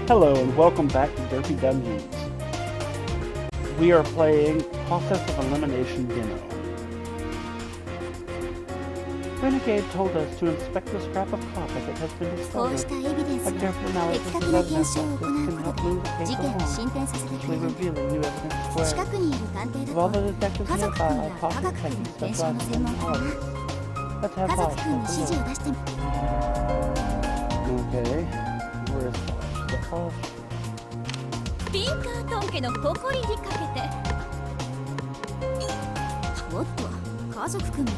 Hello and welcome back to Derpy Dungeons. We are playing Process of Elimination Demo. Renegade told us to inspect the scrap of carpet that has been discovered. A careful analysis of evidence like this can help move the case along, potentially revealing new evidence square. Of all the detectives nearby, Pocket Techie specializes in knowledge. Let's have Posh take a look. Okay, where is Posh?ピンカートン家の誇りにかけておっと家族くんね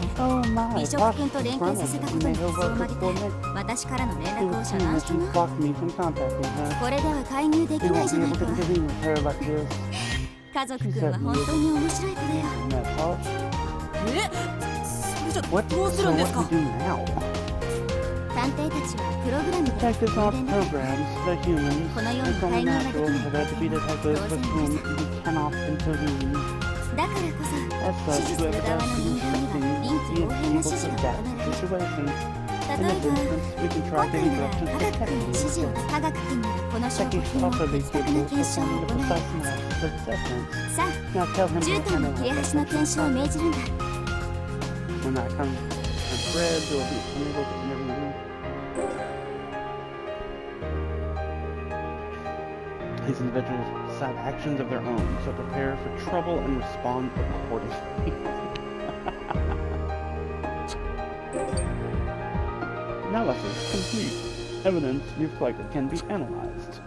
美食くんと連携させたことに不相を曲げて私からの連絡を遮断したなこれでは介入できないじゃないか家族くんは本当に面白い子だよそれじゃどうするんですか探偵たちはプログラムでDetectives are programs that humans, このように it's 介 only 入が natural でき for ない there to be detectives with whom we cannot intervene. だからこそ As 手 such, 術する whoever 側 has の to 人間には be 臨機応変な指 able 示 to が adapt 求めら to れる situations. 例 In え this ば instance, we can 今 try 回 to なら interrupt 科学 the 君の指示 detective. を科学君にはこの証拠 Techie 品 should を also be 的確 capable な of 検証を performing the 行う precise analysis of assessments. さ Now tell him あ絨 to 毯の切れ analyze 端の検証を命じるんだ when that comes red, they'll be unable to intervene. These individuals decide actions of their own, so prepare for trouble and respond accordingly. Analysis complete. Evidence you've collected can be analyzed.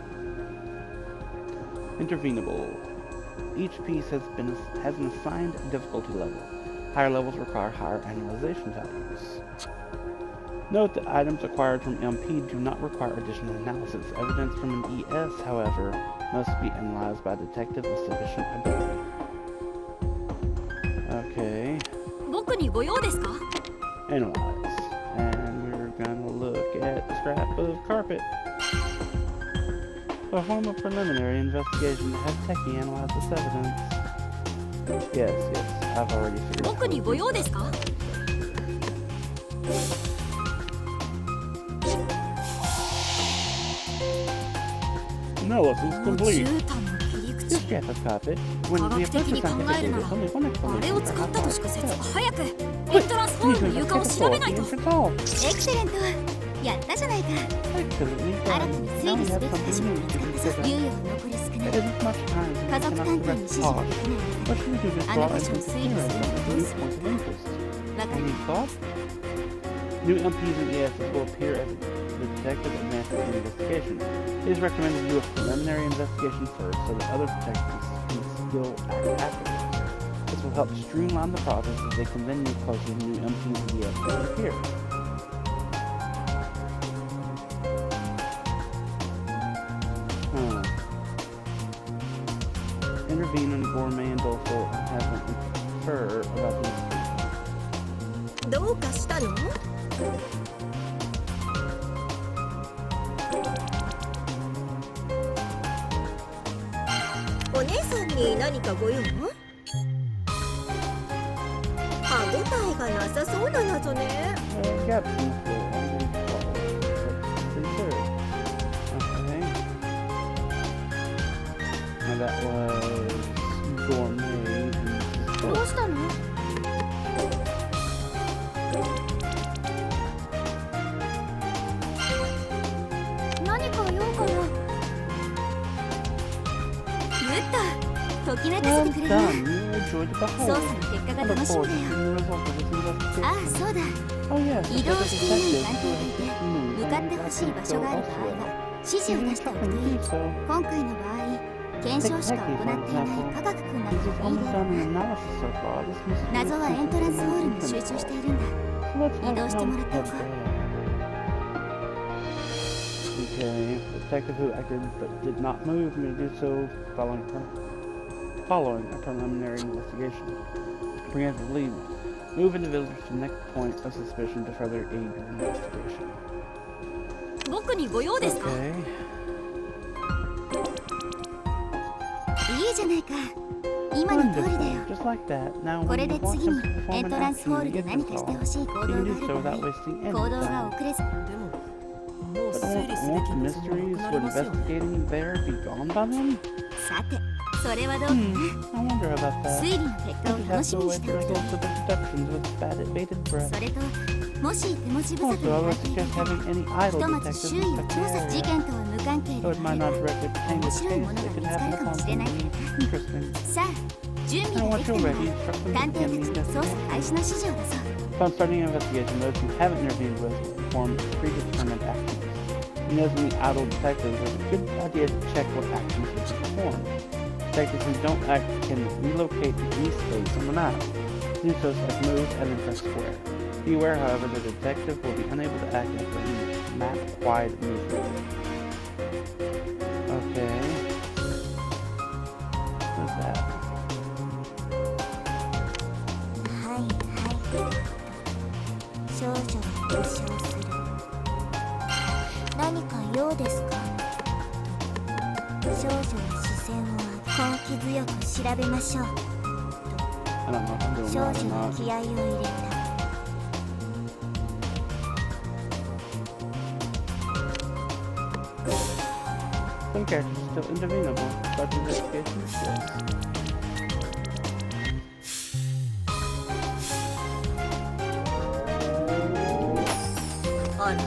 Intervenable. Each piece has an assigned difficulty level. Higher levels require higher analyzation values. Note that items acquired from MP do not require additional analysis. Evidence from an ES, however, must be analyzed by a detective with sufficient ability. Okay. 僕にご用ですか Analyze. And we're gonna look at the scrap of carpet. Perform a preliminary investigation to have Techie analyze this evidence. Yes, I've already figured out. 僕にご用ですか Analysis 絨 complete. 毯の切り This 口 scrap of carpet, 科 when 学 the 的に appropriate 考 scientific えるな data ら is only one あれ explanation を for 使 how ったとし far か it's 説 set. 早くエントランスホールの床を調べないと Please investigate the エクセレントやったじゃないか Excellently 新た done. に Now 推 we 理す have べき something 箇所が new 見つ to かったぞ consider. 猶予は残り少ない It isn't much time 家 since 族 we 探 cannot 偵に direct 指示が cause. できない What should we do to あ draw の箇所を attention 推理 to するのは new どうする points of interest? わか Any る thoughts? New MPs and ESs will appear as the detective advances the investigation. It is recommended to do a preliminary investigation first so that other detectives can still act afterwards. This will help streamline the process as they can then move closer to new MPs and ESs that appear. Intervene in gourmet and doleful and have them infer about these. どうかしたのお姉さんに何かご用？歯ごたえがなさそうな謎ね。Got people on these calls. Okay. Now that was gourmet. どうしたの？何か用かな？グッド。ときめかせ Well てくれるな。 done. You enjoyed the 捜 whole. 査の結果 I が look 楽しみ forward だ to よ。 seeing the result of this investigation. ああ、そうだ。 Oh yes, 移動 the していない detective 探偵がいて、向かってほしい場所がある場合は指示を出しておくといい。今回の場合、検証しか行っていない科学君など This is のいい only 例 done an analysis so far. This mystery 謎はエントランスホールに集 is 中しているんだ。 So let's have 移動してもらってお head こう。 there. Okay, the detective who acted but did not move may do so following a preliminary investigation. Preemptively move individuals to the next point of suspicion to further aid your investigation. 僕にご用ですか？ Okay. いいじゃないか。今の通りだよ。 Just like that. Now, こ when れ you で want 次 them に to perform エ an ントランスホ action ール you で get 何 them かして called, ほしい行動 you が can do ある so 場合、 without wasting 行動 any が time. 遅れず。でもも But won't the mysteries we're investigating there be gone by then? さて、それはどうかな。I wonder about that. 推理の結果を I 楽 just し have み to に await し the ておきたい。 results of the deductions with bated breath. それと、もし手持ち無沙汰 Also, I にな would っていた suggest ら、 having any ひ idle とまず detectives 周囲を inspect 調 the 査、事 area. 件とは無関係 Though で it はあ might る not が、 directly pertain to 面 the 白い case, ものが it 見 could つかる happen かも upon しれないから something な。 interesting. さあ、準備 I がで want きた you な ready ら、 instruct them 探 to 偵 begin た the ちに捜査 investigation. 開始の指示を出そう。 Upon starting an investigation, those who haven't intervened with will perform predetermined actions. In those in the idle detectives, it's a good idea to check what actions will be performed. Detectives who don't act can relocate to any space on the map. Do so as move and then press square. Be aware, however, that the detective will be unable to act after any map-wide movement. Okay. What's that? はいはい。少女が受賞する。何か用ですか？少女の視線を根気強く調べましょう。 I don't know if I'm doing 少 right 女 or の not. 気合を入れた。 Some characters are still intervenable. Start the investigation? Yes. あら？こ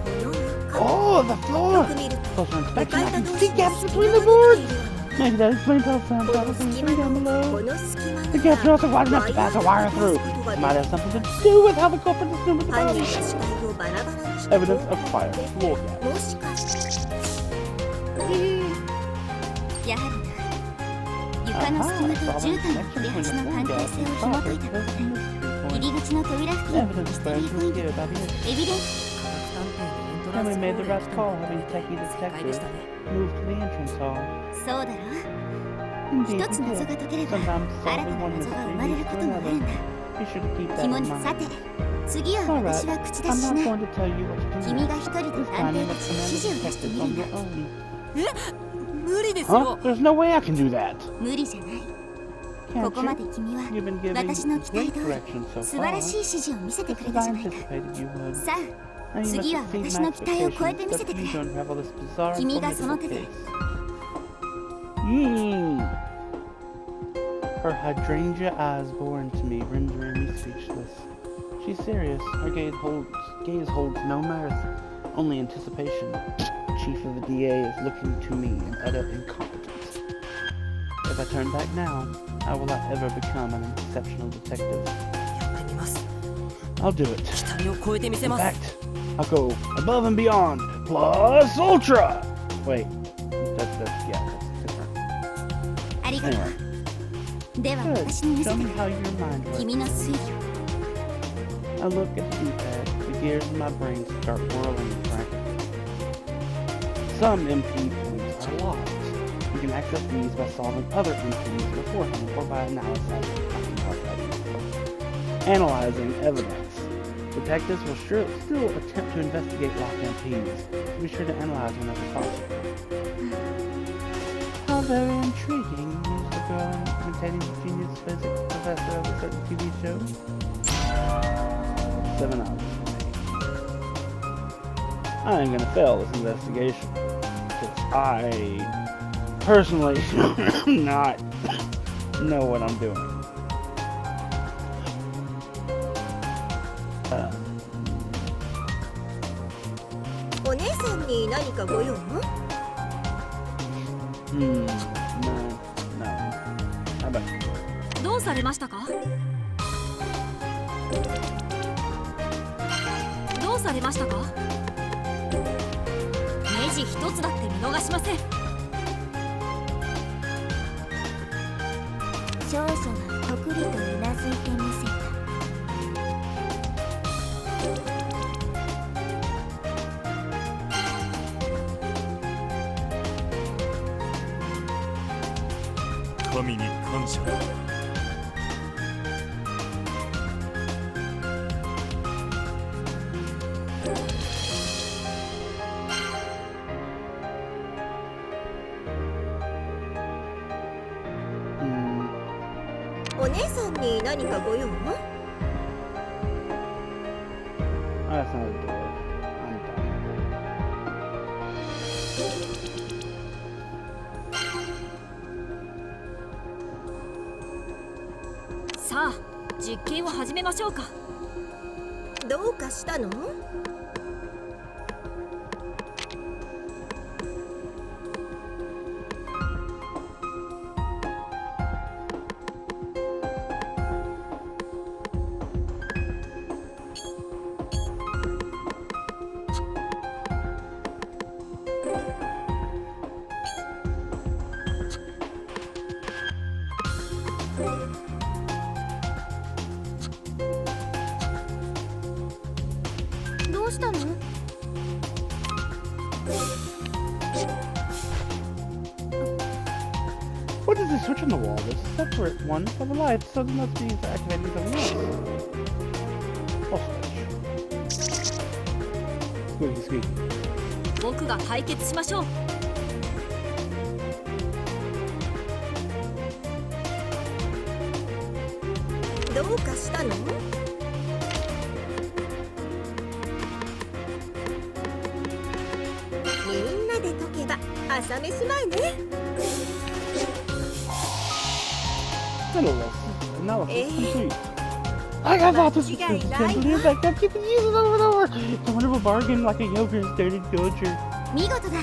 の床。 Oh, the floor! 見る Closer 向 inspection, かい I た can 同 see 士に gaps 隙 between 間 the が boards! できているわね。 Maybe that explains how sound この travels in 隙 three 間 down こ below. の隙間 The に gaps are は also wide enough to pass a wire through. Might have something to do with how the culprit assumed the 犯人 body. が死体をバラバラにした Evidence of fire. Floor gap. もしかしてやはりな床の隙間と絨毯の切れ端の関係性を紐解いたことで入り口の扉付近のミステリーポイントエビデンス Then we made the best call, having techie detectives move to the entrance hall. そうだろ Indeed, 一つ we 謎 did. が解ければ Sometimes 新た solving な one 謎が生 mystery まれる leads こ to ともあるん another. だ Be sure to keep that 肝 in にさ mind. て次は Alright, 私は口出し I'm し not ない going to tell you what to do 君 next. が一人で This 探 time 偵 you た must ちに指 command 示 the を出して detectives みる on んだ your own. 無理です Huh? よ。 There's no way I can do that. 無理じゃない Can't ここま you? で君は You've been giving 私の期待 great 通り direction so 素晴ら far. しい指示を見せてく Just れ as た I じゃないか anticipated you would. さ Now あ you 次 must は exceed 私 my の期待を超えて expectations みせ that てく you れ don't unravel this bizarre 君がその formidable 手で case. Her hydrangea eyes bore into me, rendering me speechless. She's serious. Her gaze holds no mirth, only anticipation. The chief of the DA is looking to me in utter incompetence. If I turn back now, I will not ever become an exceptional detective. やってみます。 I'll do it. 期待を超えてみせ In ます。 fact, I'll go above and beyond, plus ultra! Wait, that's different. ありがと Anyway, うでは good. 私に見せ Show て me く how れ your mind works. 君の推理を I look at the D-pad. The gears in my brain start whirling frantically. Some MP points are locked. You can access these by solving other MPs beforehand or by analyzing evidence. Detectives will still attempt to investigate locked MPs, so be sure to analyze whenever possible. How very intriguing, mused the girl imitating the genius physics professor of a certain TV show. 7 hours remaining. I am gonna fail this investigation. Because I personally do not know what I'm doing. Uh, お姉さんに何かご用？ no. How about どうされましたか？どうされましたか？ネジ一つだって見逃しません。少女はこくりとうなずいてみせた。神に感謝だ。お姉さんに何かご用？ Oh, that's not a door. I'm done. さあ実験を始めましょうか。どうかしたの？どうしたの？ What is this switch on the wall? There's a separate one for the lights, so there must be for activating something else. I'll switch. Squeaky, squeaky. 僕が解決しましょう。どうかしたの？みんなで解けば朝飯前ね。Analysis complete. I thought this was simply effective. You can use it over and over. It's a wonderful bargain, like a yogurt started culture. 見事だ。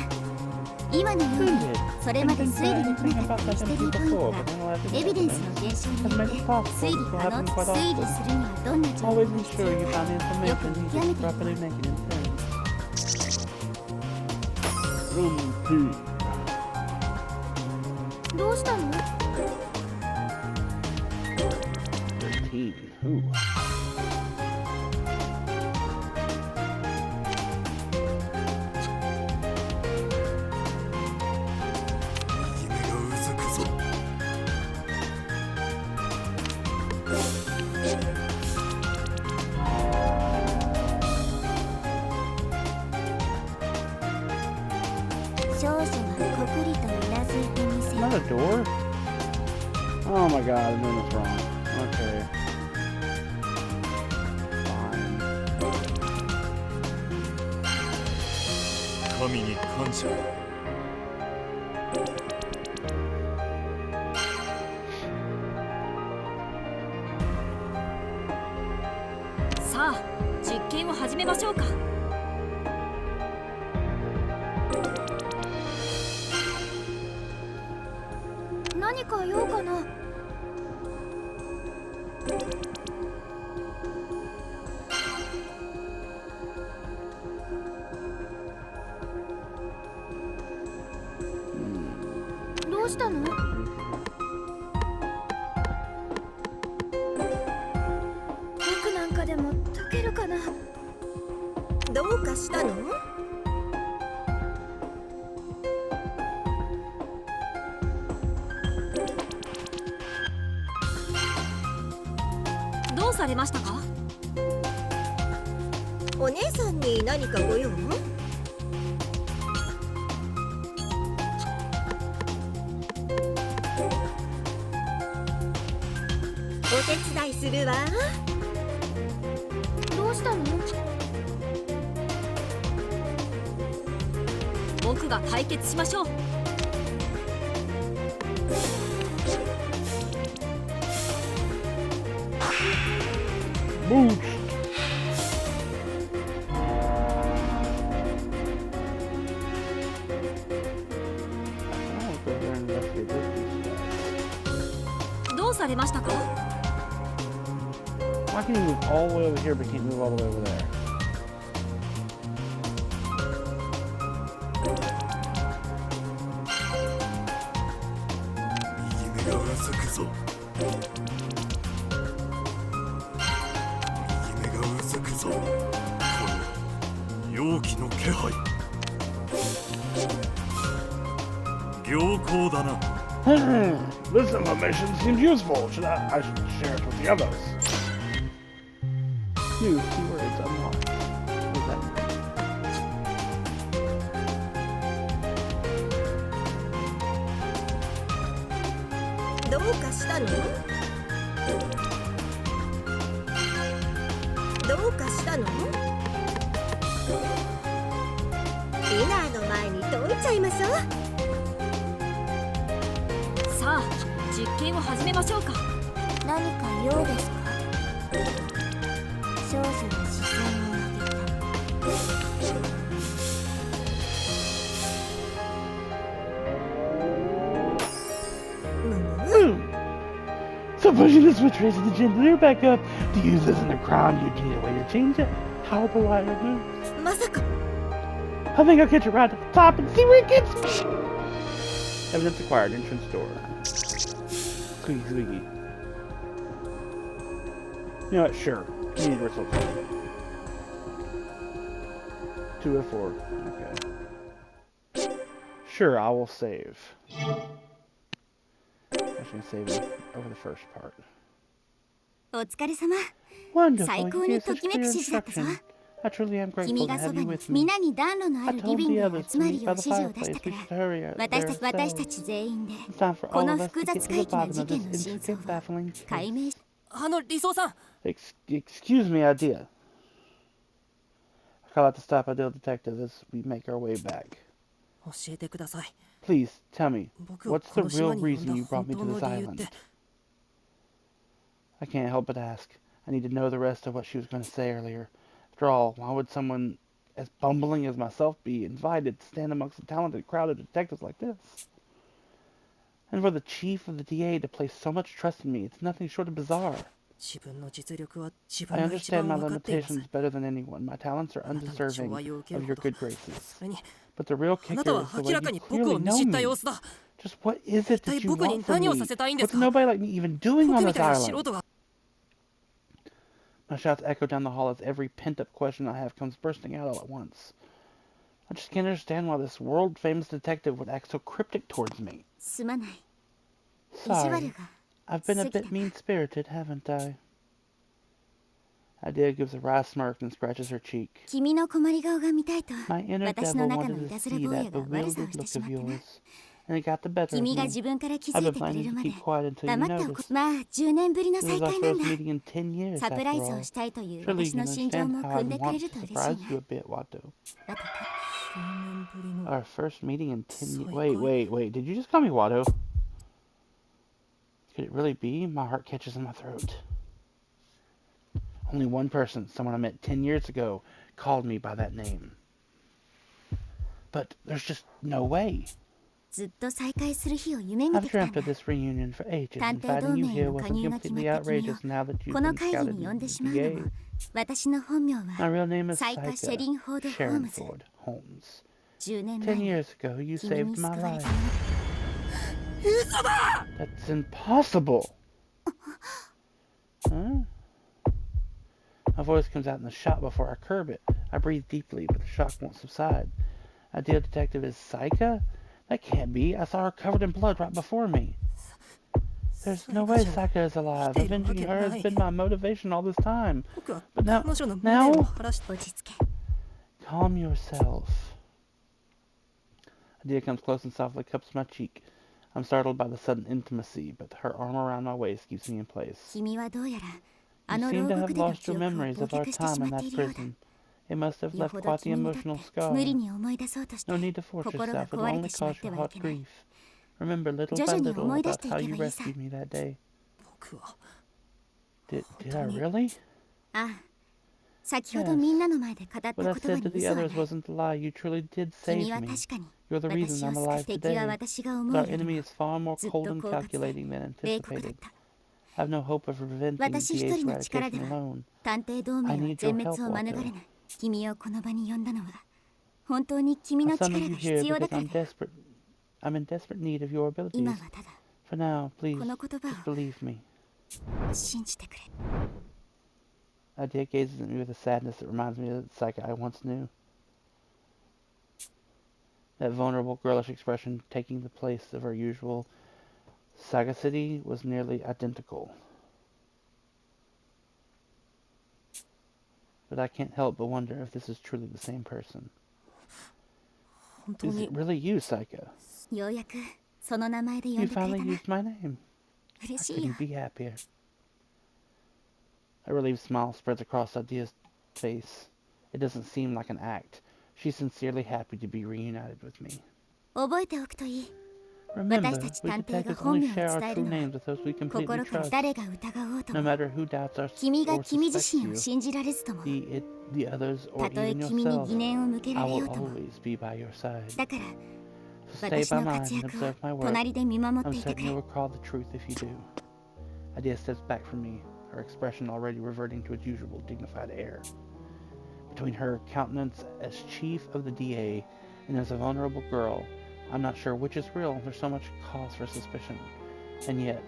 今のように Splendid. それまで I've 推理 been でき thinking なか about ったミ that ステリ empty ーポイント before, が but now エビデンスの減少によって推理可能と推理するにはどんな情報 always が be 必 sure 要 you か found よく information 見 you 極め can ていこ properly う。 make it in turn. どうしたの？ 13. Ooh. 夢がうずくぞ。少女はこくりとうなずいてみせる。 Another door? Oh my god, I'm doing this wrong. Okay. Fine. 神に感謝。さあ実験を始めましょうか。何か用かな？どうしたの？僕なんかでも解けるかな？どうかしたの？どうされましたか？お姉さんに何かご用？お手伝いするわ。どうしたの？僕が解決しましょう。Boots! I'll go there and investigate this. どうされましたか？ Why can you move all the way over here but can't move all the way over there? 夢がうずくぞ。夢がうずくぞ。この容器の気配。良好だな。This information seems useful. I should share it with the others. New keywords unlocked. What does that mean? どうかしたの？どうかしたの？ディナーの前に解いちゃいましょう。さあ実験を始めましょうか。何か用ですか？少女は視線を上げた。So pushing the switch raises the chandelier back up. To use this in a crime, you need a way to change it. How the wire moves. まさか I think I'll catch it right at the top and see where it gets me. Evidence acquired. Entrance door. Squeaky squeaky. You know what? Sure. Universal. 2 of 4. Okay. Sure, I will save. I'm just gonna save it over the first part. お疲れ様。 Wonderful. 最高 You に gave と such きめく clear 指示だったぞ。 instruction. I truly am 君 grateful to がそ have ば you に with me. 皆に暖炉のあ I るリ told ビン the グへ others 集 to まる meet よう by 指 the 示を出し fireplace. たか We ら should hurry out 私た there ち全員で It's time for こ all の of us 複 to 雑 get to 怪 the 奇な bottom 事 of 件 this の真相 intricate, を baffling 解 case. 明し 理想さん Excuse me, idea. I call out to stop Ideal Detective as we make our way back. 教えてください Please, tell me, 僕を what's こ the の real 島に呼ん reason だ you 本 brought me 当 to の this 理由って island? I can't help but ask. I need to know the rest of what she was going to say earlier. After all, why would someone as bumbling as myself be invited to stand amongst a talented crowd of detectives like this? And for the chief of the DA to place so much trust in me, it's nothing short of bizarre. 自分の実力は自 I 分が一 understand 番 my 分かっています limitations better than anyone. My talents are あなたの寵 undeserving 愛を受け of る your ほど good graces. それに But the real あなた kicker は is the 明 way ら you かに僕 clearly を見 know 知った me. 様子だ Just what is it 一 that 体 you 僕に want from 何を me? させたいんです What's か nobody like me even doing 僕 on み this たいな素 island? 人が My shouts echo down the hall as every pent-up question I have comes bursting out all at once. I just can't understand why this world-famous detective would act so cryptic towards me. すまない。意地 Sorry, 悪が I've been a 過ぎた bit な。 mean-spirited, haven't I? Idea gives a wry smirk and scratches her cheek. 君の困り顔が見たいと My inner 私の devil 中の wanted い to たずら see 坊や that が悪さを bewildered して look しま of ってな。 yours, and it got the better of 君が me. 自分から気づ I've い been てくれ planning る to まで keep quiet until you 黙っておこ noticed. まあ10年ぶりの This 再 is our 会なん first だ。 meeting in 10 years, サプ after ライズを all. したいという Surely 私 you の can 心情 understand も how 汲 I'd んでくれ want る to と嬉しい surprise な。 you a bit, Watto. 10年ぶりの Our first meeting in 10 years. 再 Wait, 会 wait, wait. Did you just call me Watto? Could it really be? My heart catches in my throat. Only one person, someone I met 10 years ago, called me by that name. But there's just no way. ずっと再会する日を夢見 I've てきたん dreamt だ。 of this reunion for ages, 探 and 偵同 finding you 盟 here の加 wasn't 入が決ま completely った君を outrageous now that you've この been 会議 scouted に呼ん into で the しまうのも DA. 私の本名 My は real name is サイカ・シェ Saika リンフォード・ホームズ。 Sharonford Holmes. 10年前 10に years ago, you 君に saved my 救われ life. たものだ。 That's impossible. Huh? My voice comes out in the shock before I curb it. I breathe deeply, but the shock won't subside. Ideal Detective is Saika? That can't be. I saw her covered in blood right before me. There's no way Saika is alive. Avenging her has been my motivation all this time. 僕は But now, 彼女の無念を now, 晴らし落ち着け。 calm yourself. Idea comes close and softly cups my cheek. I'm startled by the sudden intimacy, but her arm around my waist keeps me in place. 君はどうやらあ You の seem 牢 to 獄 have での lost 記 your 憶を memories 忘 of our 却してし time ま in ってい that るようだ。 prison. It must have よ left ほど quite the 君にとって emotional 無理 scar. に思い出そうとして No need to force 心が yourself. It will 壊れ only てしまっ cause て your はい heart けない。 grief. Remember little 徐 by 々に little 思い出し about てい how け you ばいいさ。 rescued me that day. 僕は Did I really? ああ、先ほどみんなの前で語った言 What I 葉 said to に the 嘘はな others い。 wasn't a lie. You truly did 君 save は me. 確かに You're the reason 私を I'm 救う alive 敵は today. 私が But 思う our より enemy も is far more ずっ cold と and 狡猾で calculating than 冷酷だっ anticipated. た。 I have no hope of preventing 私一 DA's 人の力で eradication は alone. 探偵同盟 I は need 全 your 滅 help, を免れ Walter. ない。君をこの場に呼んだのは本当に君 I の力 summoned が you 必 here 要だ because から I'm だよ。 desperate. I'm in desperate need of your 今 abilities. はただ For now, please, この言葉 just believe me. を信じてくれ。 Idea gazes at me with a sadness that reminds me of the Saika I once knew. That vulnerable, girlish expression taking the place of her usual sagacity was nearly identical. But I can't help but wonder if this is truly the same person. 本当 Is に it really you, Saika? ようやくその名前で呼ん You でくれ finally たな。 used my name. I 嬉しいよ couldn't。be happier. A relieved smile spreads across Idea's face. It doesn't seem like an act. She's sincerely happy to be reunited with me. 覚えておくといい。Remember, 私たち we 探偵が detectives 本 only 名を share our 伝え true るのは names with those we completely 心から trust. 誰が疑おうと No も matter who doubts us 君が or 君自 suspects 身を you, 信じられずとも the others, or たとえ even 君に yourself, 疑念を向けら I れよ will うとも always be by your side. だから So stay 私 by の mine 活 and 躍 observe を my work. 隣で見守って I'm いて certain く you'll れ recall the truth if you do. Idea steps back from me, her expression already reverting to its usual dignified air. Between her countenance as chief of the DA and as a vulnerable girl, I'm not sure which is real. There's so much cause for suspicion. And yet,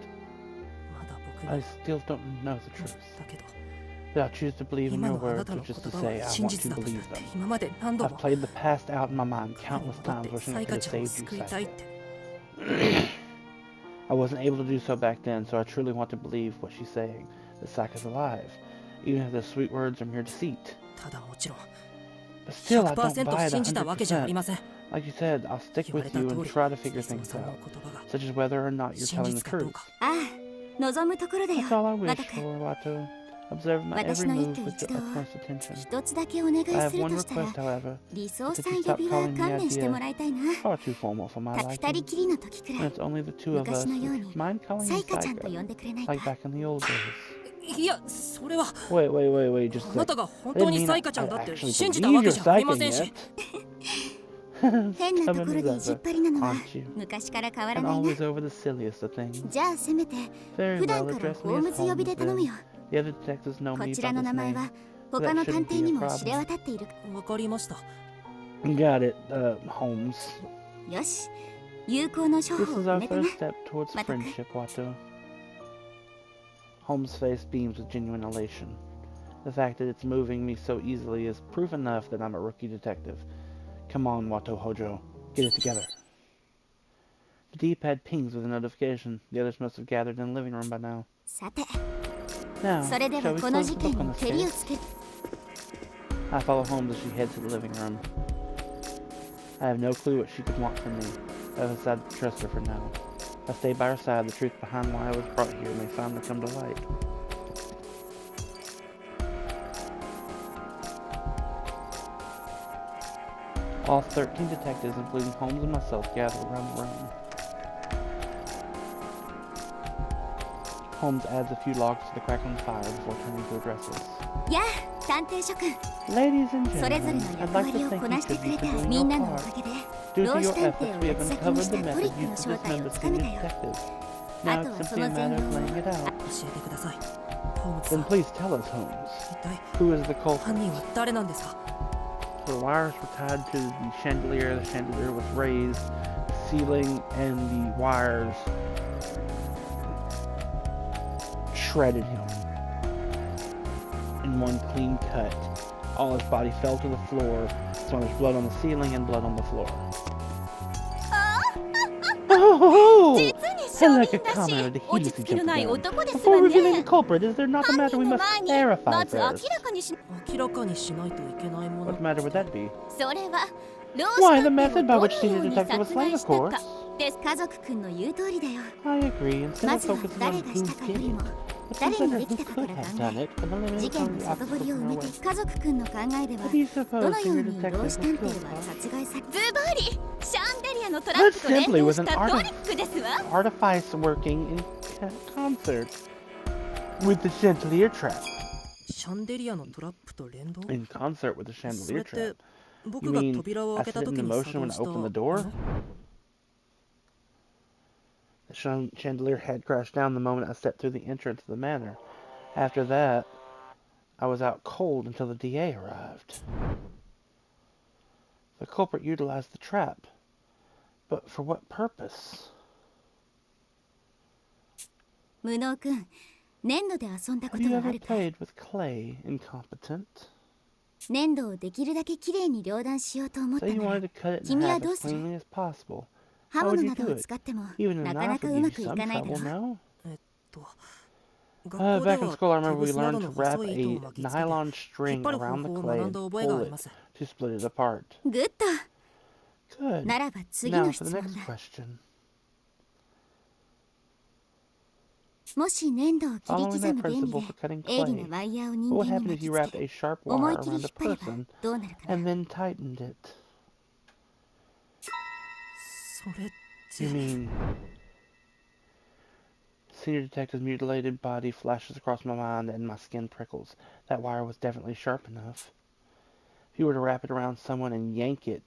まだ僕 I に still don't know the truth. だけど But I'll choose to believe in 今 your のあな words, たの which is 言 to 葉 say は I 真 want 実 to だとな believe って them. 今まで何度 I've も played the past out in my mind 彼に countless 戻っ times て wishing サ I イ could カ have ちゃんを saved you 救いたいっ safely. て I wasn't able to do so back then, so I truly want to believe what she's saying, that Saka's alive, even if those sweet words are mere deceit. ただもちろん But still, I don't 100% buy it 信じたわけじゃあり 100%. ません Like you said, I'll stick 言われ with た you 通 and り try to figure リゾ things さんの out, 言葉が such as whether or not you're 真 telling 実 the かどう truth. かああ望むところだよ That's all I ワ wish ト君 for, Wato. Observe my 私 every の一 move 挙 with 一 the 動を utmost attention. 一つだけお願い I す have る one としたら request, however. 理想 If さ you ん stop 呼びは calling me 勘弁しても idea, らいたいな far too formal for my 二 liking. 人きりの時くら When い it's only the two of us, 昔のよう would に you mind calling サ me イカちゃんと Saika? 呼んでくれない Like か back in the old days. いやそれは Wait, just あ a な sec. たが本 I 当 didn't に mean サ I イカちゃんだって actually 信じた believe わ you're けじゃありま psychic せんし yet. 変なとこ Stubborn ろで as 意地っ ever, 張りなのは aren't you? 昔から変わら And ないな always over the silliest of things. じゃあせめて Very 普段 well, から address ホ me ー as ムズ呼び Holmes で頼む then. よ The other detectives know こ me ち by らの this 名前 name. は So 他 that の探 shouldn't 偵 be に a も知れ problem. 渡っている わかりました You got it, Holmes. よし友好の処 This 方を is 決 our めたな first step towards Wataku. friendship, Wato. Holmes' face beams with genuine elation. The fact that it's moving me so easily is proof enough that I'm a rookie detective. Come on, Wato Hojo. Get it together. The D-pad pings with a notification. The others must have gathered in the living room by now. さて Now, それで shall は we この close 事 the 件 book on に this ケリを case? つける I follow Holmes as she heads to the living room. I have no clue what she could want from me. I've decided to trust her for now. If I stay by her side, the truth behind why I was brought here may finally come to light. All 13 detectives, including Holmes and myself, gather around the room. Holmes adds a few logs to the crackling fire before turning to address us. やあ探偵諸君 Ladies and それぞれ gentlemen, の I'd 役 like 割 to をこ thank な each して of く you れ for た doing み your んなのお part. かげで Due to 老 your 子探 efforts, 偵を we 行 have き先に uncovered し the たトリ method ックの used 正 to 体を dismember つかめ senior たよ detectives. あ Now と it's はそ simply の a 全 matter 容 of を laying it out. 教えてくださいホームズさ Then ん please tell us, Holmes. 一体 Who is the culprit? 犯人は誰なんですか The wires were tied to the chandelier. The chandelier was raised. The ceiling and the wires shredded him in one clean cut. All his body fell to the floor. So there's blood on the ceiling and blood on the floor. Oh! 実に証 And 人 like a だし comment, 落 he ち just 着きの jumped ない the gun. 男ですわ Before revealing ね the culprit, is there not a 犯 matter 人 we の must 前に clarify まず明 first? らかにし明らかにしないといけないもの What matter would that be? それは老 Why, 子 the 探偵 method を by ど which のよ senior うに detective was 殺 slain, 害 of したか course. です家族くんの言う通りだよ I agree. Instead ま of ずは focusing 誰 on が who したかより did も it, let's 誰 consider が who できたかか could ら have 考 done え it and eliminate 事 some 件 of の the 外 obstacles 堀を in 埋 our め way. て家族くんの考えでは What do you ど suppose のよう senior に detective 老 was 子探偵 killed は by? 殺害されズバリシャンデリアのトラップと連動したトリックですわ Artifice working in concert with the chandelier trap. シャンデリアのトラップと連動 In concert with the それ chandelier って trap. 僕が mean 扉を I 開けた set it 時 into に motion 作 when 動 I した opened the door? The chandelier had crashed down the moment I stepped through the entrance of the manor. After that, I was out cold until the DA arrived. The culprit utilized the trap. But for what purpose? 無能くん粘土で遊んだこ Have と you はあ ever るかい played with clay, incompetent? 粘土をできるだけきれいに両断しようと思った Say you なら wanted to cut it in 君は half どう as する cleanly as possible. 刃 How 物 would you など do を it? 使っても Even a なか knife なか would う give ま you くい some かないだ trouble, ろう no? 学校で Back in は school, I テ remember グ we スなど learned の to wrap 細い a 糸を巻きつけて nylon 引っ string 張る around 方 the 法を clay 学ん and だ覚えが pull あり it ます to split it apart. グッド Good. ならば次 Now の for 質 the 問 next だ question. もし粘土を切り Following 刻 that む原理 principle で for cutting 鋭利な clay, ワイヤーを人 what 間 would に happen 巻 if き you つ wrapped け a sharp 思 wire い切り around 引 a っ張れば person どうなるかな and then tightened it? それっ You mean... Senior Detective's mutilated body flashes across my mind and my skin prickles. That wire was definitely sharp enough. If you were to wrap it around someone and yank it,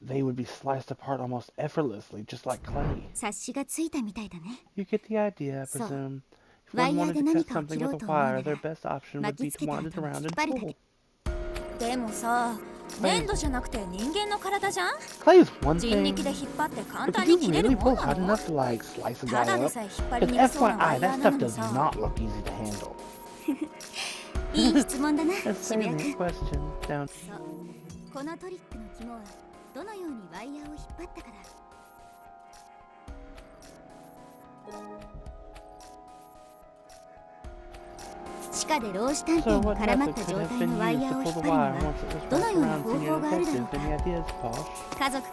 they would be sliced apart almost effortlessly, just like clay. You get the idea, I presume. If one wanted to cut something with a wire, their best option would be to wind it around and pull. でもさ、粘土じゃなくて人間の体じゃん。 Clay is one 人 thing, 力で引っ張って簡 but 単 could に you 切れる really も pull んな hard の？ enough to, like, slice a た guy だで up? さえ引っ張り Because にくそうなワ FYI, イヤ that ーな stuff のに does さ。 not look easy to handle. いい質問だな、 Let's 渋 say 谷 the 君。 question down. そう、このトリックの肝はどのようにワイヤーを引っ張ったかだ。地下で老子探偵 So に what 絡まっ method た could 状 have 態 been のワイ used ヤー to を引 pull っ the 張る wire には once it was どの wrapped ような around 方 Senior 法があるだろう Detective? か。 Any ideas, Posh? 家族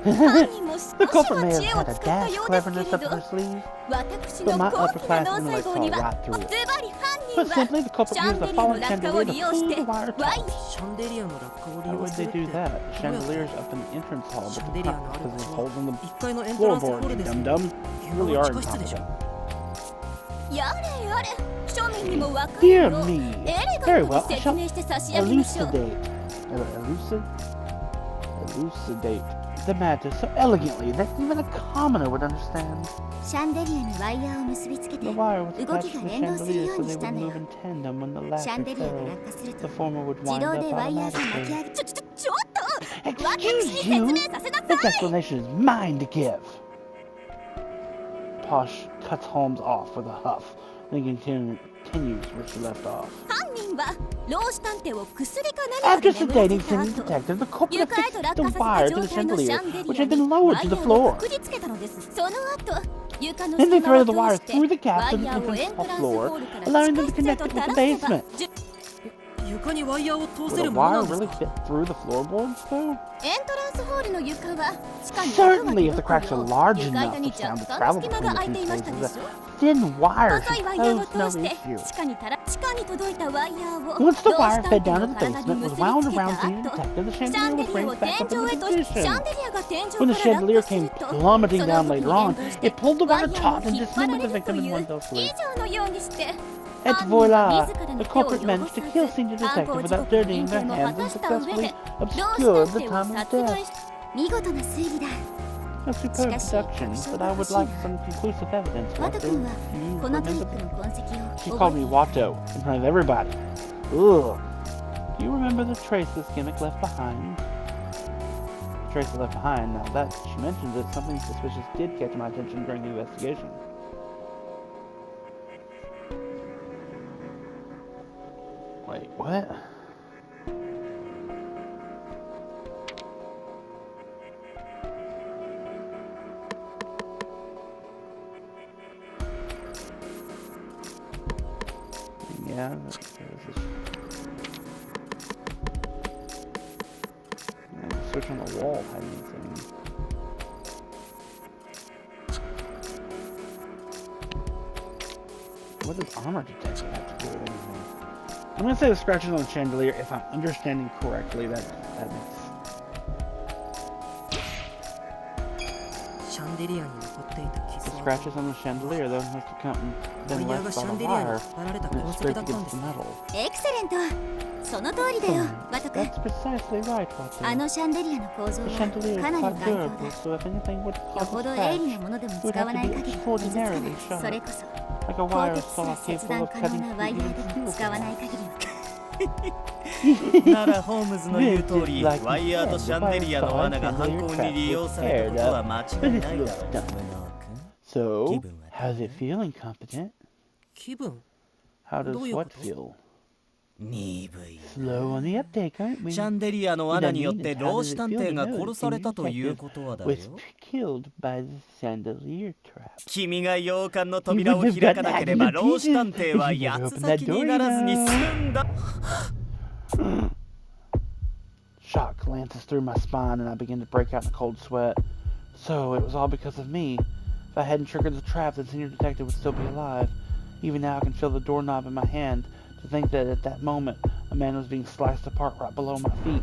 犯人も少し The culprit は may 知恵 have を had a 使った dash ようです cleverness け up れど、 her sleeve, 私 but の my 高 upper 貴な class 脳 intellect 細胞に saw は right through it. ズバリ犯 But 人は simply, the culprit シャン used デ a リアの falling 落下を chandelier 利 to 用 pull し the て wire ワイ taut. シャンデリアの落下を利 How 用 would す they るって do that? どうやって Chandeliers up in the entrance hall, シ but ャン the デリアの top ある because 場 there's 所は holes in the 1階のエントランスホー floorboard, ル you です。 dum-dum. 現 You 場 really の are 地下室でしょ。 incompetent. やれやれ、庶民にもわかる Dear よう me. エレ Very ガント well, に I 説 shall 明して差し上げましょう。 elucidate the matter so elegantly that even a commoner would understand. シャンデリアにワイヤーを結びつけて The wire was 動 attached き to が the 連動する chandelier よう so に they した would んだ move よ。 in tandem when the シャン latter デリアが fell. 落下する The と former would 自 wind 動 up でワイヤーが巻き automatically. 上げちょっと私 Excuse に説 you? 明させな This さい。 explanation is mine to give. Posh cuts Holmes off with a huff, then continues where she left off. 犯人は老子探偵を薬か何か After で眠 sedating らせた Senior 後、 Detective, the culprit 床へと affixed 落 the 下さ wire せた to 状 the 態のシ chandelier, ャンデ which リア had been に lowered ワ to イ the ヤーを floor. くくりつけたのです。その後、床の Then they 隙間を threaded the 通 wire して through the ワ gaps of イ the ヤーをエン entrance トランス floor, ホールから allowing 地 them 下 to 室へ connect と it 垂 with ら the せば basement. 床にワイヤーを通 Would せ a るものな wire んです really か？ fit through the floorboards, though? エントランスホールの床は地下に音が Certainly, if the 届 cracks く are よう large 床 enough 板に for 若 sound to 干の travel 隙間 between が the 空いて two いましたで spaces, しょ。 a thin wire 細い should ワイヤーを pose no 通して issue. 地下に届いたワイヤーを Once the 老子 wire 探 fed 偵 down の to the 体に basement, 結 was び wound つけた around Senior 後、 Detective, the シャ chandelier ンデ was リアを raised 天 back up 井へ into とシャン position. デリアが天井 When the から chandelier 落下す came ると、 plummeting そ down の動き later に on, 連動して it pulled the ワ wire イヤー taut を and 引っ張ら dismembered れ the ると victim い in う one fell 以 swoop. 上のようにして Et 犯人は voila! 自らの The 手を culprit 汚 managed さ to kill ず Senior 犯 Detective 行時 without 刻の dirtying 隠 their 蔽も hands 果 and たした上 successfully で老子 obscured 探 the 偵を time of 殺害 death. し見事な推理だ。 A superb deduction, but I would like some conclusive evidence. ワト Watto. 君は You このトリッ remember クの痕跡 She を called 覚え me ている。 Watto in front of everybody. Ugh. Do you remember the trace this gimmick left behind? The trace it left behind. Now that she mentions it, something suspicious did catch my attention during the investigation. Wait, what? Yeah, there's this. Yeah, the switch on the wall had anything. What does armor detection have to do with anything? I'm gonna say the scratches on the chandelier, if I'm understanding correctly, that makes... シャンデリアに残っていた The 傷 scratches on the chandelier, those must have come ワ been イヤー left が by シャン the デリアに wire 引っ張られた when 痕 it 跡 scraped だったんで against す the ね。 metal. エクセレント。その通りだよ、ワト君。 That's precisely right, Watson. あのシャンデリアの構造 The は chandelier か is なり quite 頑丈 durable, だ。 so if anything would よ cause ほ a ど scratch, 鋭利なものでも使わない限り傷つかない。それこそ like a 鋼 wire 鉄 saw さ切 capable 断 of 可能 cutting なワイ through ヤ even ーでも steel 使わない cables. 限りは。ならホームズの言う通り、ワイヤーとシャンデリアの罠が犯行に利用されたことは間違いないだろう。 So, how's it feel, incompetent? 気分 How does どういう what こと feel? 鈍い。 Slow on the uptake, aren't we? シャンデリアの罠によって老子探偵が殺されたということはだよ。 Was killed by the chandelier trap. 君が洋館の扉を開かなければ老子探偵は八つ咲きにならずに済んだ。 Shock glances through my spine and I begin to break out in a cold sweat. So, it was all because of me. If I hadn't triggered the trap, the senior detective would still be alive. Even now I can feel the doorknob in my hand to think that at that moment, a man was being sliced apart right below my feet.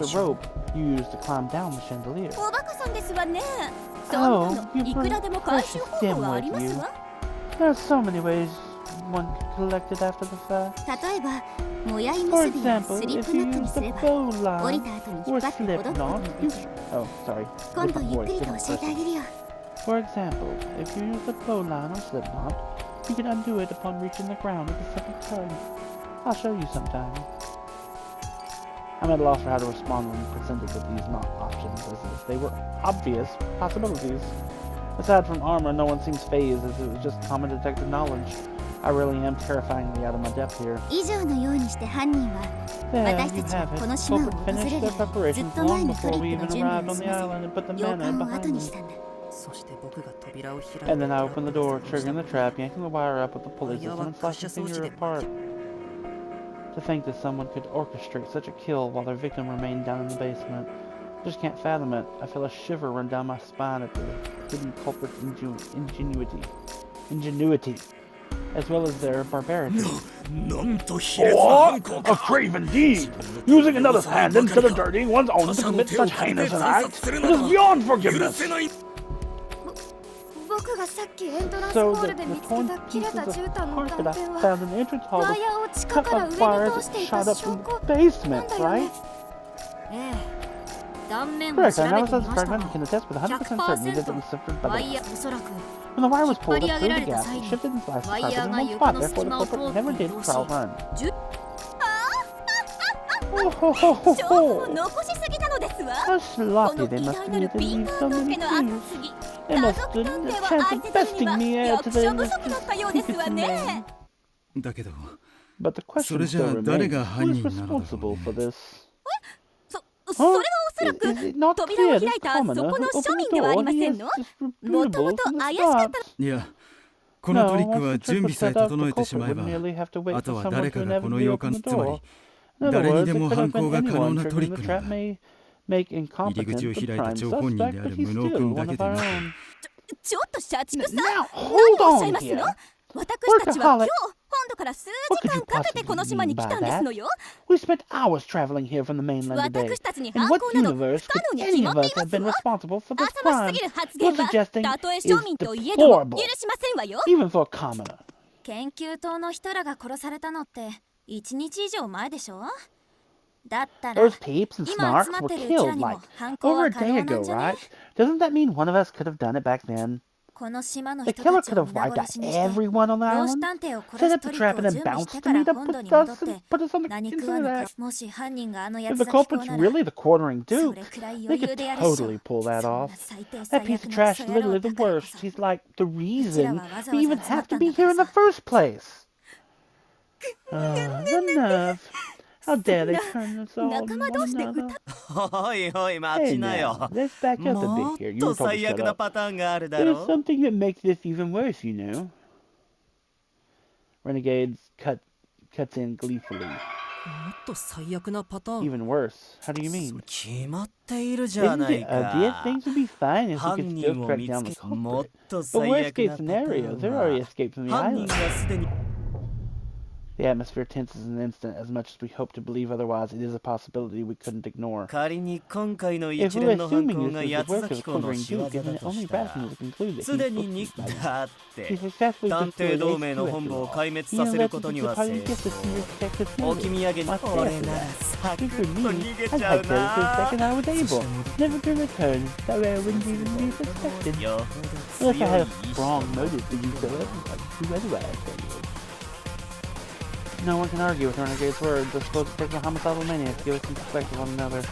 the rope you use to climb down the chandelier. おバカさんですわね。そんな Oh, の you いくらでも回収 precious 方法はあり dimwit, ます you. わ。 There are so many ways one can collect it after the fact. 例えばもやい For 結びや example, スリッ if プ you ナットに use す the れば bow 降り line た後に引っ or 張ってほ slip どくこと knot, もで you... きる。 Oh, sorry. 今度 Different ゆっ voice, くりと different 教えてあ person. げるよ。 For example, if you use the bow line or slip knot, you can undo it upon reaching the ground at the second time. I'll show you sometime. I'm at a loss for how to respond when presented with these not options, as if they were obvious possibilities. Aside from armor, no one seems phased, as it was just common detected knowledge. I really am terrifyingly out of my depth here. 以上のようにして犯人は There 私 you たちが have こ it. の島を Culprit 訪れ finished る their ずっ preparations と前 long にトリ before ッ we プの even 準備 arrived を on 済 the ま island and put せ the 洋 manna 館を後 behind に me. したんだ。そして僕が扉を開いて And then I opened the door, triggering the trap, yanking the wire up with the pulley system, and slashing the finger apart. To think that someone could orchestrate such a kill while their victim remained down in the basement. Just can't fathom it. I feel a shiver run down my spine at the hidden culprit's ingenuity, as well as their barbarity. なんと卑劣な犯行 A か craven deed! Using another's hand instead of dirtying one's own to commit such heinous an act! It is beyond 許 forgiveness! せない。僕がさっきエントランス So ホー the ルで見つけ torn た切れ pieces た of 絨毯の part 断 that I 片は found in the entrance hall ワ was イヤーを地下 cut から by 上に wires 通してい that た shot up 証 from 拠 the basement, なんだよね right? ええ断面を Correct, 調 I べ now て says み the ました fragment が can attest with 100% certainty that it was suffered ワ by イヤ the... ーおそらく When the wire was pulled 引っ張り up 上げ through ら the れた gap, 際 it に shifted and sliced the ワイヤ carpet ー in が one 床 spot, の therefore 隙 the 間を culprit 通って never 移 did 動し crawl run. 勝負を Oh, 残しすぎなのですわ how こ sloppy の they 偉 must 大 be なる to ビン leave ガ so ー家 many の things. 跡継ぎ They 家 must 族 have 探偵 a は chance 相 of 手取りに besting は me 役 to 者 the 不足だったようですわねだけど、 But the そ question れじゃ still 誰 remains, が who 犯 is 人なのだろう responsible ね for this? それは Huh? おそら Is く it not 扉 clear を this 開いたそ commoner こ who の opened 庶民 the ではあ door りま he せ is んのもと disputable もと from the 怪しかっ start? たいや、このト No, リック once は the 準 trick 備 was さえ set up, 整 the えてし culprit まえ would ば、 merely have to wait あと for は someone 誰 to かがこの inevitably 洋 open 館、 the つま door. り In other 誰に words, で it も could 犯 have been 行が可能 anyone なト triggering リ the ック trap なんだ。 make 入り incompetent 口を the 開いた prime 張本人 suspect, であ but る he's 無能 still 君 one だけ of で our なく、 own. ちょっと社畜さん Now, 何 hold をおっしゃい on ますの here. 私たちは今 Workaholic. 日本土から数 What 時 could you 間かけてこの possibly 島に mean 来 by たんです that? のよ We spent hours traveling here from the mainland today. 私たちに In 犯 what 行など不 universe 可 could 能に any 決ま of ってい us ま have す been わ responsible for this 浅ましす crime? ぎる発 You're 言は suggesting たとえ is 庶民といえども deplorable, 許しませんわよ even for a commoner. 研究棟の人らが殺されたのって1日以上前でしょだったら Those peeps and 今集 snarks まっ were てるうちら killed にも like 犯行 over は a 可 day 能な ago, んじゃね right? Doesn't that mean one of us could have done it back then? この島の The 人 killer たち could を have 皆 wiped 殺 out しにして everyone on the 同志 island, 探偵を殺 set す up ト the リッ trap ク and を then 準備し bounced て to から meet up 本土 with に戻 us って and put us on the 何食 consider わぬ that. かもし犯人があのや If つ the だけ用 culprit's なら really the quartering そ duke, れくらい they 余 could 裕でやるっしょ totally pull that そん off. な最低 That 最 piece 悪 of な trash ク is ソ野郎 literally the だからこ worst. そ He's like the reason わざわざ we even 集ま have った to ん be だから here in the さ first place. The nerve. How dare they turn us all 仲 on 間 one 同士で another. おいおい待 Hey ちな now, よ let's back up a も bit っ here. You と were told to 最 shut 悪な up. パターンがあるだ There's ろ something that makes this even worse, you know. Renegades cuts in gleefully. もっと最悪なパターン Even worse. How do you mean? 決まっているじゃ Isn't ない it obvious か things would be fine if we 犯 could 人 still を track 見 down つ the けもっ culprit? と But 最 worst 悪 case なパタ scenario, ー they're ン already は escaped from the 犯人 island. がすでに The atmosphere tenses an instant. As much as we hope to believe otherwise, it is a possibility we couldn't ignore. 仮に今回の If 一 we're 連の犯 assuming 行 this が is the 八つ work of 崎 a 公の quivering 仕業 duke, then だ it と only したら rationally to conclude that すで he's に booked by だっ He て successfully 探 destroyed 偵同盟 HQ の after 本部を all. 壊滅 He させ elected る to ことに put は party せ to get the senior detective 置き field. 土産に My これ thanks な for ら that. サク Good ッ for と me. 逃げ I'd ちゃう like to the な second I was able. Never to return. That way I wouldn't even be suspected. よほど Unless I 強 had い a 意 strong 志 motive to use the weapon like two otherwise. No one can argue with Renegade's words. They're supposed to take the homicidal maniacs to give us some perspective on another.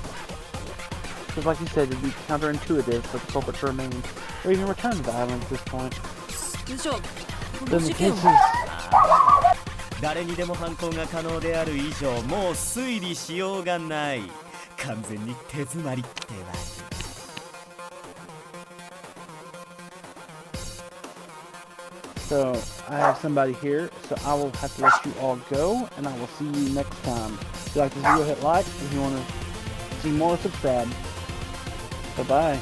Just like you said, it'd be counterintuitive for the culprit to remain, or even return to the island at this point. じゃあこ Then の the 事 case 件 is... は誰にでも犯行が可能である以上もう推理しようがない完全に手詰まりってわけ So, I have somebody here, so I will have to let you all go, and I will see you next time. If you like this video, hit like. If you want to see more, subscribe. Bye-bye.